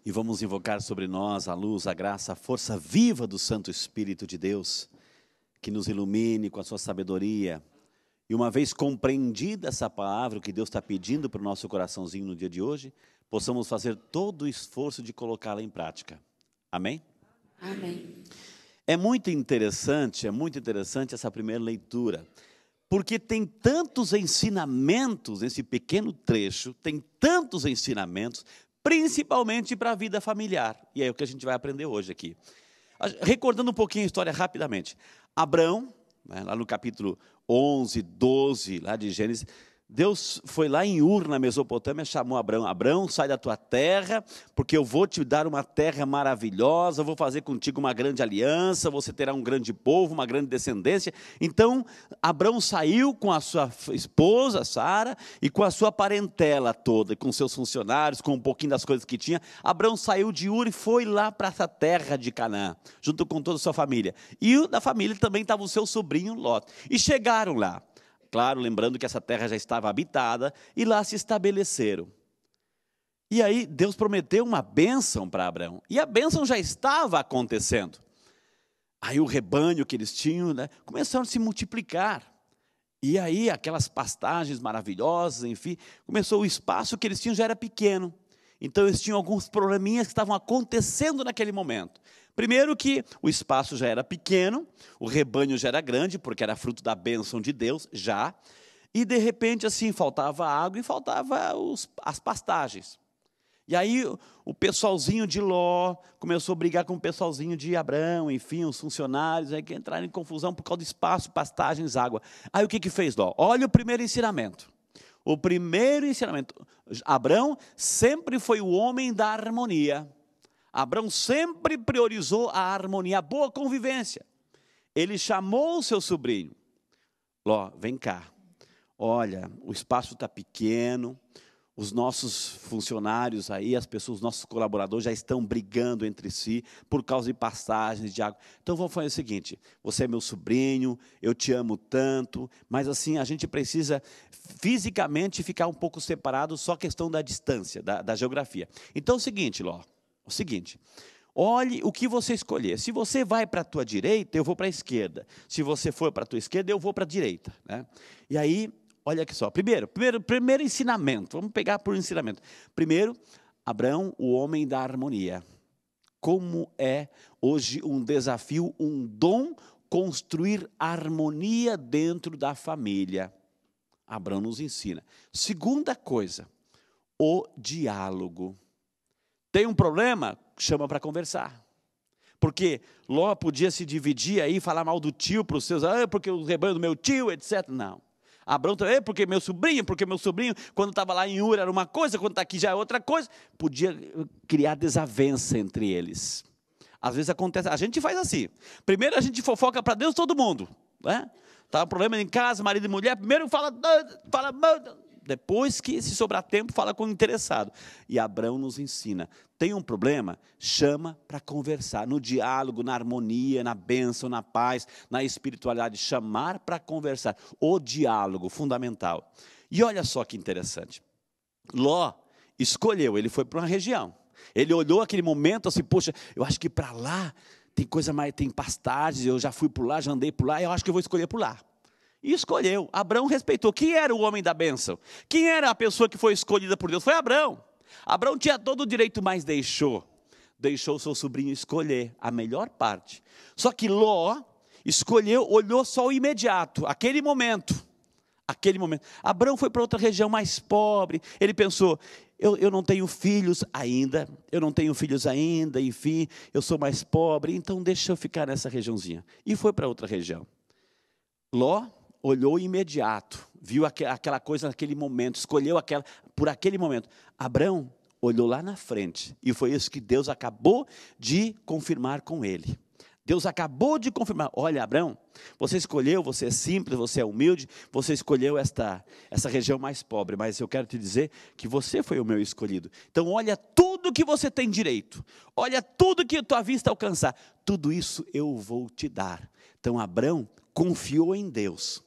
E vamos invocar sobre nós a luz, a graça, a força viva do Santo Espírito de Deus, que nos ilumine com a sua sabedoria. E uma vez compreendida essa palavra, o que Deus está pedindo para o nosso coraçãozinho no dia de hoje, possamos fazer todo o esforço de colocá-la em prática. Amém? Amém. É muito interessante essa primeira leitura, porque tem tantos ensinamentos nesse pequeno trecho, tem tantos ensinamentos, principalmente para a vida familiar. E é o que a gente vai aprender hoje aqui. Recordando um pouquinho a história rapidamente. Abrão, lá no capítulo 11, 12, lá de Gênesis, Deus foi lá em Ur, na Mesopotâmia, chamou Abrão. Abrão, sai da tua terra, porque eu vou te dar uma terra maravilhosa, eu vou fazer contigo uma grande aliança, você terá um grande povo, uma grande descendência. Então, Abrão saiu com a sua esposa, Sara, e com a sua parentela toda, com seus funcionários, com um pouquinho das coisas que tinha. Abrão saiu de Ur e foi lá para essa terra de Canaã, junto com toda a sua família. E da família também estava o seu sobrinho Ló. E chegaram lá. Claro, lembrando que essa terra já estava habitada, e lá se estabeleceram. E aí Deus prometeu uma bênção para Abraão, e a bênção já estava acontecendo. Aí o rebanho que eles tinham, começaram a se multiplicar. E aí aquelas pastagens maravilhosas, enfim, começou o espaço que eles tinham já era pequeno. Então eles tinham alguns probleminhas que estavam acontecendo naquele momento. Primeiro que o espaço já era pequeno, o rebanho já era grande, porque era fruto da bênção de Deus, já. E de repente assim, faltava água e faltava as pastagens. E aí o pessoalzinho de Ló começou a brigar com o pessoalzinho de Abrão, enfim, os funcionários, aí que entraram em confusão por causa do espaço, pastagens, água. Aí o que fez Ló? Olha o primeiro ensinamento. O primeiro ensinamento, Abrão sempre foi o homem da harmonia. Abrão sempre priorizou a harmonia, a boa convivência. Ele chamou o seu sobrinho. Ló, vem cá. Olha, o espaço está pequeno, os nossos funcionários aí, as pessoas, os nossos colaboradores já estão brigando entre si por causa de passagens de água. Então vamos fazer o seguinte, você é meu sobrinho, eu te amo tanto, mas assim, a gente precisa fisicamente ficar um pouco separado, só questão da distância, da geografia. Então é o seguinte, Ló, olhe o que você escolher. Se você vai para a tua direita, eu vou para a esquerda. Se você for para a tua esquerda, eu vou para a direita. Né? E aí, olha aqui só. Primeiro ensinamento. Vamos pegar por ensinamento. Primeiro, Abrão, o homem da harmonia. Como é hoje um desafio, um dom, construir harmonia dentro da família. Abrão nos ensina. Segunda coisa, o diálogo. Tem um problema? Chama para conversar. Porque Ló podia se dividir aí, falar mal do tio para os seus, porque o rebanho do meu tio, etc. Não. Abrão também, porque meu sobrinho, quando estava lá em Ur era uma coisa, quando está aqui já é outra coisa. Podia criar desavença entre eles. Às vezes acontece, a gente faz assim. Primeiro a gente fofoca para Deus todo mundo. Né? Tá um problema em casa, marido e mulher, primeiro fala depois que, se sobrar tempo, fala com o interessado. E Abrão nos ensina, tem um problema? Chama para conversar, no diálogo, na harmonia, na bênção, na paz, na espiritualidade, chamar para conversar. O diálogo, fundamental. E olha só que interessante, Ló escolheu, ele foi para uma região. Ele olhou aquele momento assim, poxa, eu acho que para lá tem coisa mais, tem pastagens, eu já fui por lá, já andei por lá, eu acho que eu vou escolher por lá. E escolheu. Abrão respeitou. Quem era o homem da bênção? Quem era a pessoa que foi escolhida por Deus? Foi Abrão. Abrão tinha todo o direito, mas deixou o seu sobrinho escolher a melhor parte. Só que Ló escolheu, olhou só o imediato, aquele momento. Abrão foi para outra região mais pobre. Ele pensou, eu não tenho filhos ainda, enfim, eu sou mais pobre, então deixa eu ficar nessa regiãozinha. E foi para outra região. Ló olhou imediato, viu aquela coisa naquele momento, escolheu por aquele momento. Abrão olhou lá na frente, e foi isso que Deus acabou de confirmar com ele. Deus acabou de confirmar, olha Abrão, você escolheu, você é simples, você é humilde, você escolheu essa região mais pobre, mas eu quero te dizer que você foi o meu escolhido. Então olha tudo que você tem direito, olha tudo que a tua vista alcançar, tudo isso eu vou te dar. Então Abrão confiou em Deus,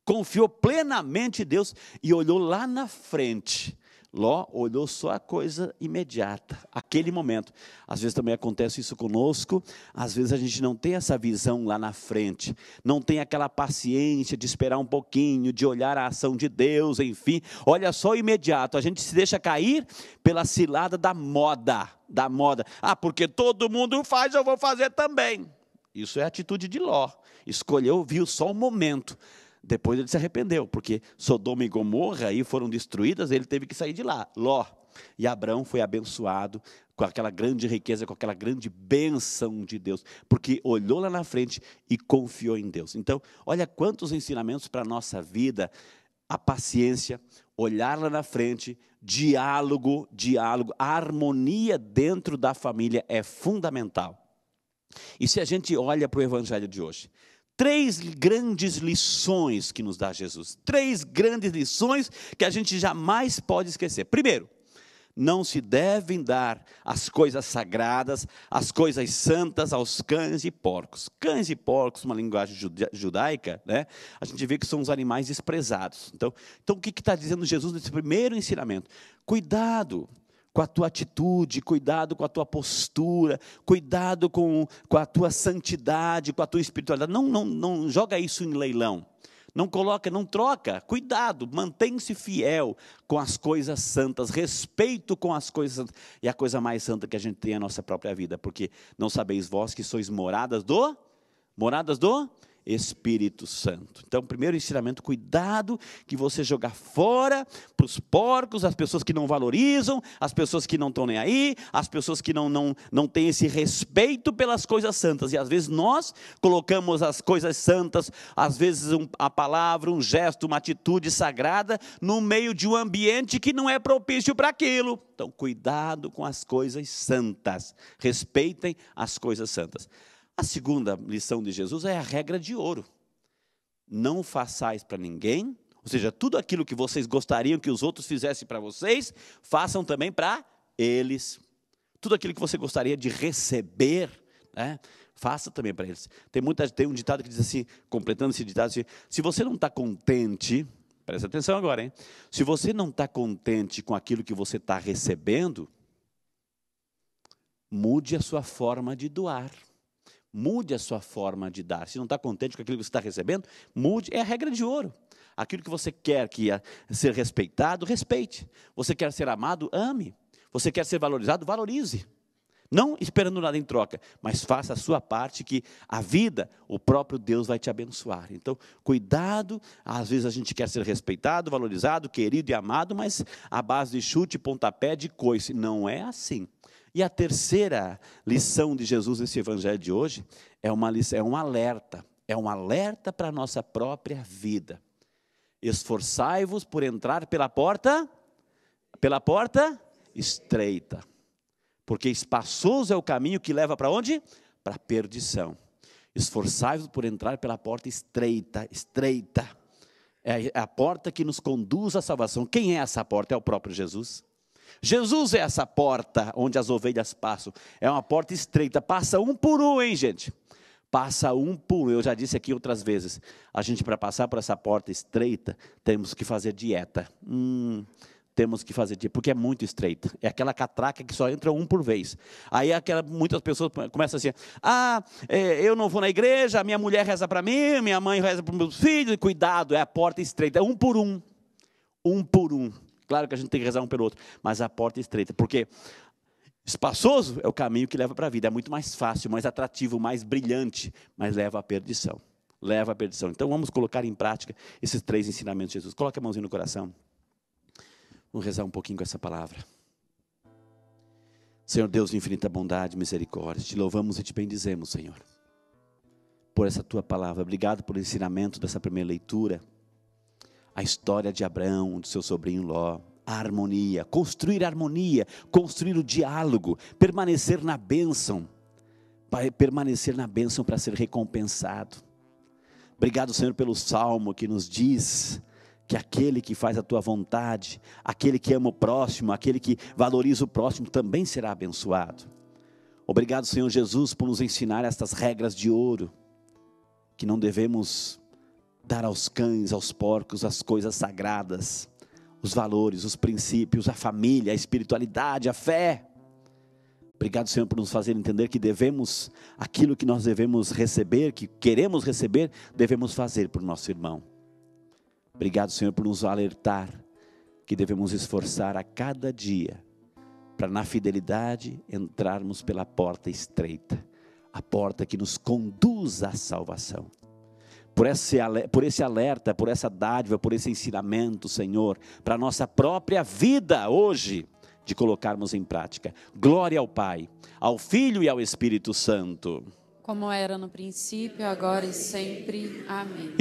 confiou plenamente em Deus e olhou lá na frente, Ló olhou só a coisa imediata, aquele momento. Às vezes também acontece isso conosco, às vezes a gente não tem essa visão lá na frente, não tem aquela paciência de esperar um pouquinho, de olhar a ação de Deus, enfim. Olha só o imediato, a gente se deixa cair pela cilada da moda. Ah, porque todo mundo faz, eu vou fazer também. Isso é a atitude de Ló, escolheu, viu só o momento. Depois ele se arrependeu, porque Sodoma e Gomorra aí foram destruídas, ele teve que sair de lá, Ló. E Abraão foi abençoado com aquela grande riqueza, com aquela grande bênção de Deus, porque olhou lá na frente e confiou em Deus. Então, olha quantos ensinamentos para a nossa vida, a paciência, olhar lá na frente, diálogo, a harmonia dentro da família é fundamental. E se a gente olha para o evangelho de hoje, 3 grandes lições que nos dá Jesus. 3 grandes lições que a gente jamais pode esquecer. Primeiro, não se devem dar as coisas sagradas, as coisas santas aos cães e porcos. Cães e porcos, uma linguagem judaica, né? A gente vê que são os animais desprezados. Então o que está dizendo Jesus nesse primeiro ensinamento? Cuidado com a tua atitude, cuidado com a tua postura, cuidado com a tua santidade, com a tua espiritualidade. Não joga isso em leilão. Não coloca, não troca. Cuidado, mantém-se fiel com as coisas santas, respeito com as coisas santas. E a coisa mais santa que a gente tem é a nossa própria vida, porque não sabeis vós que sois moradas do Espírito Santo. Então, primeiro ensinamento, cuidado que você jogar fora para os porcos, as pessoas que não valorizam, as pessoas que não estão nem aí, as pessoas que não têm esse respeito pelas coisas santas. E às vezes nós colocamos as coisas santas, às vezes a palavra, um gesto, uma atitude sagrada, no meio de um ambiente que não é propício para aquilo. Então, cuidado com as coisas santas. Respeitem as coisas santas. A segunda lição de Jesus é a regra de ouro. Não façais para ninguém, ou seja, tudo aquilo que vocês gostariam que os outros fizessem para vocês, façam também para eles. Tudo aquilo que você gostaria de receber, né, faça também para eles. Tem um ditado que diz assim, completando esse ditado, assim, se você não está contente, presta atenção agora, hein? Se você não está contente com aquilo que você está recebendo, mude a sua forma de doar. Mude a sua forma de dar. Se não está contente com aquilo que você está recebendo, mude. É a regra de ouro. Aquilo que você quer ser respeitado, respeite. Você quer ser amado, ame. Você quer ser valorizado, valorize. Não esperando nada em troca, mas faça a sua parte que a vida, o próprio Deus vai te abençoar. Então, cuidado, às vezes a gente quer ser respeitado, valorizado, querido e amado, mas a base de chute, pontapé, de coice. Não é assim. E a terceira lição de Jesus nesse evangelho de hoje é um alerta para a nossa própria vida. Esforçai-vos por entrar pela porta estreita, porque espaçoso é o caminho que leva para onde? Para a perdição. Esforçai-vos por entrar pela porta estreita. É a porta que nos conduz à salvação. Quem é essa porta? É o próprio Jesus. Jesus é essa porta onde as ovelhas passam. É uma porta estreita, passa um por um, hein, gente? Passa um por um. Eu já disse aqui outras vezes, a gente, para passar por essa porta estreita, temos que fazer dieta. Temos que fazer dieta, porque é muito estreita. É aquela catraca que só entra um por vez. Aí muitas pessoas começam assim, eu não vou na igreja, a minha mulher reza para mim, minha mãe reza para os meus filhos. Cuidado, é a porta estreita, é um por um. Um por um. Claro que a gente tem que rezar um pelo outro, mas a porta é estreita, porque espaçoso é o caminho que leva para a vida, é muito mais fácil, mais atrativo, mais brilhante, mas leva à perdição. Então vamos colocar em prática esses 3 ensinamentos de Jesus. Coloque a mãozinha no coração. Vamos rezar um pouquinho com essa palavra. Senhor Deus de infinita bondade e misericórdia, te louvamos e te bendizemos, Senhor, por essa tua palavra. Obrigado por ensinamento dessa primeira leitura. A história de Abraão, do seu sobrinho Ló, a harmonia, construir o diálogo, permanecer na bênção para ser recompensado. Obrigado, Senhor, pelo salmo que nos diz que aquele que faz a tua vontade, aquele que ama o próximo, aquele que valoriza o próximo, também será abençoado. Obrigado, Senhor Jesus, por nos ensinar estas regras de ouro, que não devemos dar aos cães, aos porcos, as coisas sagradas, os valores, os princípios, a família, a espiritualidade, a fé. Obrigado, Senhor, por nos fazer entender que devemos, aquilo que nós devemos receber, que queremos receber, devemos fazer para o nosso irmão. Obrigado, Senhor, por nos alertar que devemos esforçar a cada dia para, na fidelidade, entrarmos pela porta estreita, a porta que nos conduz à salvação. Por esse alerta, por essa dádiva, por esse ensinamento, Senhor, para a nossa própria vida hoje, de colocarmos em prática. Glória ao Pai, ao Filho e ao Espírito Santo. Como era no princípio, agora e sempre. Amém.